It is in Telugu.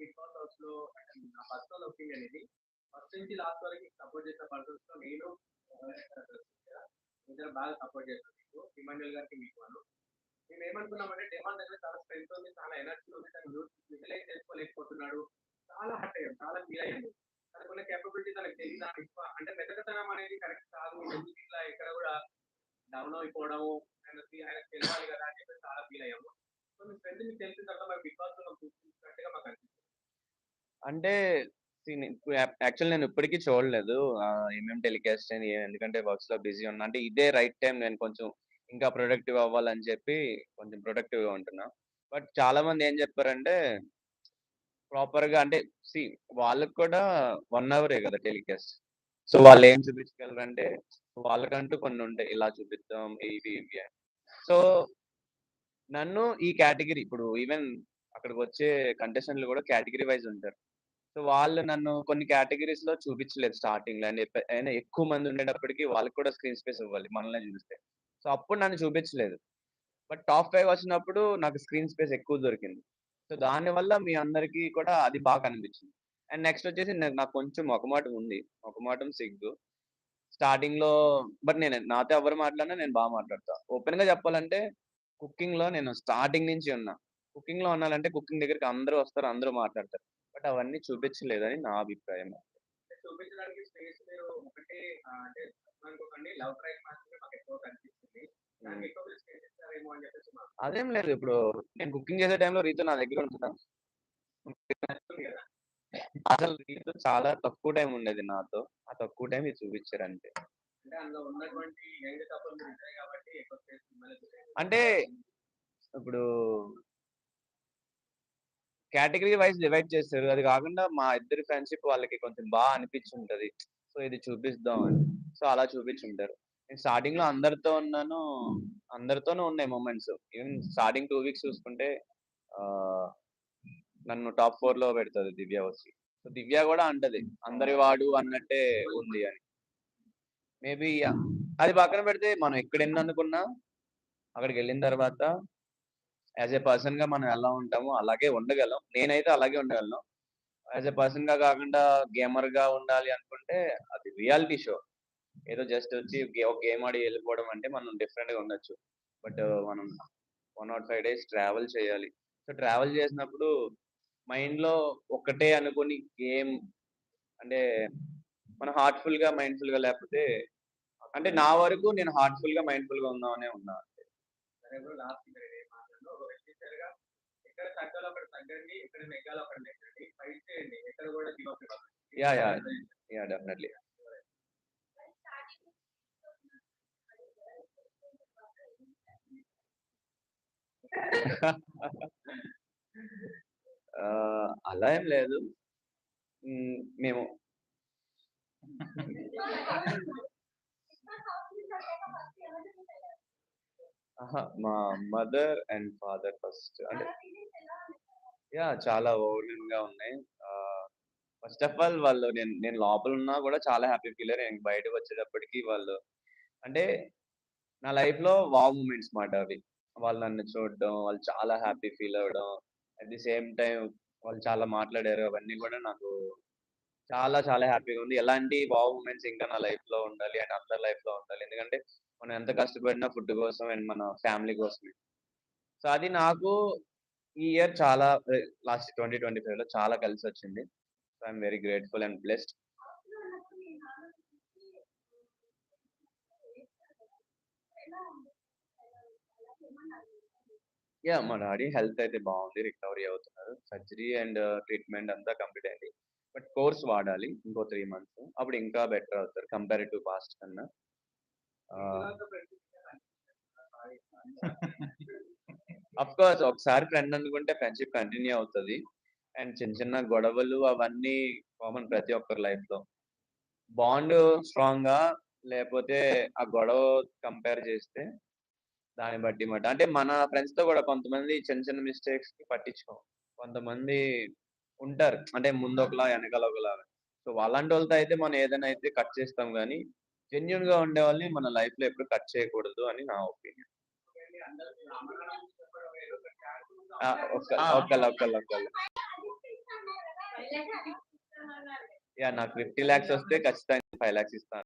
బిగ్ బాస్ హౌస్‌లో అంటే నా పర్సనల్ ఒపీనియన్ ఇది. ఫస్ట్ నుంచి లాస్ట్ వరకి సపోర్ట్ చేసిన పర్సన్స్‌లో నేను ఇద్దరు బాగా సపోర్ట్ చేశారు మీకు. ఇమాన్యుయల్ గారికి, మీకును. మేమేమనుకున్నామంటే డెమాన్ దగ్గర చాలా స్ట్రెంత్ ఉంది, చాలా ఎనర్జీ ఉంది. తను యుటిలైజ్ చేసుకోలేకపోతున్నాడు. చాలా హర్ట్ అయ్యాం. చాలా ఫీల్ అయ్యాము. తనకున్న కేపబిలిటీ తనకు తెలీదా అంటే మెతకతనం అనేది కరెక్ట్ కాదు. ఎందుకు ఇట్లా ఎక్కడ కూడా డౌన్ అయిపోవడము, ఆయనకు తెలవాలి కదా అని చెప్పేసి చాలా ఫీల్ అయ్యాము. సో మీ స్ట్రెంత్ మీకు తెలిసిన తర్వాత మరి బిగ్ బాస్‌లో చూసినట్టుగా మాకు అనిపించింది. అంటే యాక్చువల్ నేను ఇప్పటికి చూడలేదు. ఏమేం టెలికాస్ట్ అని ఎందుకంటే వర్క్స్‌లో బిజీ ఉన్నా. అంటే ఇదే రైట్ టైమ్ నేను కొంచెం ఇంకా ప్రొడక్టివ్ అవ్వాలని చెప్పి కొంచెం ప్రొడక్టివ్‌గా ఉంటున్నా. బట్ చాలా మంది ఏం చెప్పారంటే ప్రాపర్‌గా అంటే సీ వాళ్ళకి కూడా 1 అవరే కదా టెలికాస్ట్. సో వాళ్ళేం చూపించగలరంటే వాళ్ళకంటూ కొన్ని ఉంటాయి. ఇలా చూపిద్దాం ఇవి ఇవి అని. సో నన్ను ఈ కేటగరీ ఇప్పుడు ఈవెన్ అక్కడికొచ్చే కంటెస్టెంట్‌లు కూడా కేటగరీ వైస్ ఉంటారు. సో, వాళ్ళు నన్ను కొన్ని కేటగరీస్‌లో చూపించలేదు స్టార్టింగ్‌లో. అయినా ఎక్కువ మంది ఉండేటప్పటికి వాళ్ళకి కూడా స్క్రీన్ స్పేస్ ఇవ్వాలి మనల్నే చూపిస్తే. సో, అప్పుడు నన్ను చూపించలేదు. బట్ టాప్ 5 వచ్చినప్పుడు నాకు స్క్రీన్ స్పేస్ ఎక్కువ దొరికింది. సో, దానివల్ల మీ అందరికీ కూడా అది బాగా కనిపించింది. అండ్ నెక్స్ట్ వచ్చేసి నాకు కొంచెం మొఖమాటం ఉంది. మొఖమాటం, సిగ్గు. స్టార్టింగ్‌లో బట్ నాతో ఎవరు మాట్లాడినా నేను మాట్లాడతా. ఓపెన్‌గా చెప్పాలంటే కుకింగ్‌లో నేను స్టార్టింగ్ నుంచి ఉన్నా. కుకింగ్‌లో ఉన్నానంటే కుకింగ్ దగ్గరికి అందరూ వస్తారు. అందరూ మాట్లాడతారు. బట్ అవన్నీ చూపించలేదని నా అభిప్రాయం. అంటే చూపించడానికి స్పేస్ మీరు ఒకటే అంటే అనుకోకండి లవ్ ట్రాక్ మాత్రమే మాకు ఎక్కువ కనిపిస్తుంది. దానికి ఎక్కువ మీరు స్పేస్ ఇస్తారేమో అని చెప్పేసి అదేం లేదు. ఇప్పుడు నేను కుకింగ్ చేసే టైంలో రీతు నా దగ్గర ఉంటదా? అసలు రీతు చాలా తక్కువ టైం ఉండేది నాతో. ఆ తక్కువ టైం ఇది చూపించారు అంతే. అంటే అందులో ఉన్నటువంటి యంగ్ కపుల్ ఉంటాయి కాబట్టి ఎక్కువ స్పేస్ అంటే ఇప్పుడు కేటగరీ వైస్ డివైడ్ చేశారు. అది కాకుండా మా ఇద్దరి ఫ్రెండ్‌షిప్ వాళ్ళకి కొంచెం అనిపించుంటది. సో, ఇది చూపిద్దాం అని. సో, అలా చూపించుంటారు. నేను స్టార్టింగ్‌లో అందరితో ఉన్నాను. అందరితోనూ ఉన్నాయి మొమెంట్స్. ఈవెన్ స్టార్టింగ్ 2 వీక్స్ చూసుకుంటే ఆహ్, నన్ను టాప్ 4లో పెడతది దివ్య వచ్చి. సో, దివ్య కూడా అంటది. అందరి వాడు అన్నట్టే ఉంది అని. మేబీ అది పక్కన పెడితే మనం ఎక్కడెన్ని అనుకున్నా అక్కడికెళ్ళిన తర్వాత యాస్ ఎ పర్సన్‌గా మనం ఎలా ఉంటామో అలాగే ఉండగలం. నేనైతే అలాగే ఉండగలను. యాస్ ఎ పర్సన్‌గా కాకుండా గేమర్‌గా ఉండాలి అనుకుంటే అది రియాలిటీ షో. ఏదో జస్ట్ వచ్చి ఒక గేమ్ ఆడి ఎళ్ళిపోవడం అంటే మనం డిఫరెంట్‌గా ఉండొచ్చు. బట్ మనం 105 డేస్ ట్రావెల్ చేయాలి. సో, ట్రావెల్ చేసినప్పుడు మైండ్‌లో ఒక్కటే అనుకోని గేమ్ అంటే మనం హార్ట్‌ఫుల్‌గా, మైండ్‌ఫుల్‌గా లేకపోతే అంటే నా వరకు నేను హార్ట్‌ఫుల్‌గా, మైండ్‌ఫుల్‌గా ఉందామనే ఉన్నా. సరే బ్రో లాస్ట్ మీరు ఏం మాట్లాడినా ఒక వ్యక్తిగా ఎక్కడ తగ్గాలో అక్కడ తగ్గండి, ఎక్కడ నెగ్గాలో అక్కడ నెగ్గండి. ఫైట్ చేయండి. ఎక్కడ కూడా గివ్ అప్ ఇవ్వకండి. యాహ్! డెఫినెట్‌లీ. అలా ఏం లేదు. మేము మా మదర్ అండ్ ఫాదర్ ఫస్ట్ అంటే యాహ్! చాలా ఓవర్‌వెల్మింగ్‌గా ఉన్నాయి. ఫస్ట్ ఆఫ్ ఆల్ వాళ్ళు నేను నేను లోపలున్నా గూడా చాలా హ్యాపీ ఫీల్ అయ్యారు. నేను బయటకొచ్చేటప్పటికి వాళ్ళు అంటే నా లైఫ్‌లో వావ్ మూమెంట్స్ మాట అవి. వాళ్ళు నన్ను చూడడం, వాళ్ళు చాలా హ్యాపీ ఫీల్ అవ్వడం, అట్ ది సేమ్ టైమ్ వాళ్ళు చాలా మాట్లాడారు. అవన్నీ గూడా నాకు చాలా చాలా హ్యాపీగా ఉంది. ఎలాంటి వావ్ మూమెంట్స్ ఇంకా నా లైఫ్‌లో ఉండాలి అండ్ అందరి లైఫ్‌లో ఉండాలి. ఎందుకంటే మనం ఎంత కష్టపడినా ఫుడ్ కోసం అండ్ మన ఫ్యామిలీ కోసమే. సో, అది నాకు ఈ ఇయర్ చాలా లాస్ట్ 2025లో చాలా కలిసొచ్చింది. So, I'm very grateful and blessed. Yeah! మా డాడీ హెల్త్ అయితే బావుంది. రికవరీ అవుతున్నారు. సర్జరీ అండ్ ట్రీట్మెంట్ అంతా కంప్లీట్ అయింది. బట్ కోర్స్ వాడాలి. ఇంకో 3 మంత్స్. అప్పుడు ఇంకా బెటర్ అవుతారు కంపేర్ టు పాస్ట్ కన్నా. ఆహ్, అఫ్‌కోర్స్ ఒకసారి ఫ్రెండ్ అనుకుంటే ఫ్రెండ్‌షిప్ కంటిన్యూ అవుతది. అండ్ చిన్న చిన్న గొడవలు అవన్నీ కామన్ ప్రతి ఒక్కరి లైఫ్‌లో. బాండ్ స్ట్రాంగా లేపోతే ఆ గొడవ కంపేర్ చేస్తే దాన్ని బట్టి మాట. అంటే మన ఫ్రెండ్స్‌తో గూడా కొంతమంది చిన్న చిన్న మిస్టేక్స్‌కి పట్టించుకోం. కొంతమంది ఉంటారు. అంటే ముందొకలా, ఎనకాల ఒకలాగా. సో, అలాంటోళ్ళతో అయితే మనం ఏదైనా అయితే కట్ చేస్తాం గానీ, జెన్యూన్‌గా ఉండేవాళ్ళని మన లైఫ్‌లో ఎప్పుడు కట్ చేయకూడదు అని నా ఒపీనియన్. ఆ! ఒకళ్ళు. యాహ్! నాకు 50 లాక్స్ వస్తే ఖచ్చితంగా 5 లాక్స్ ఇస్తాను.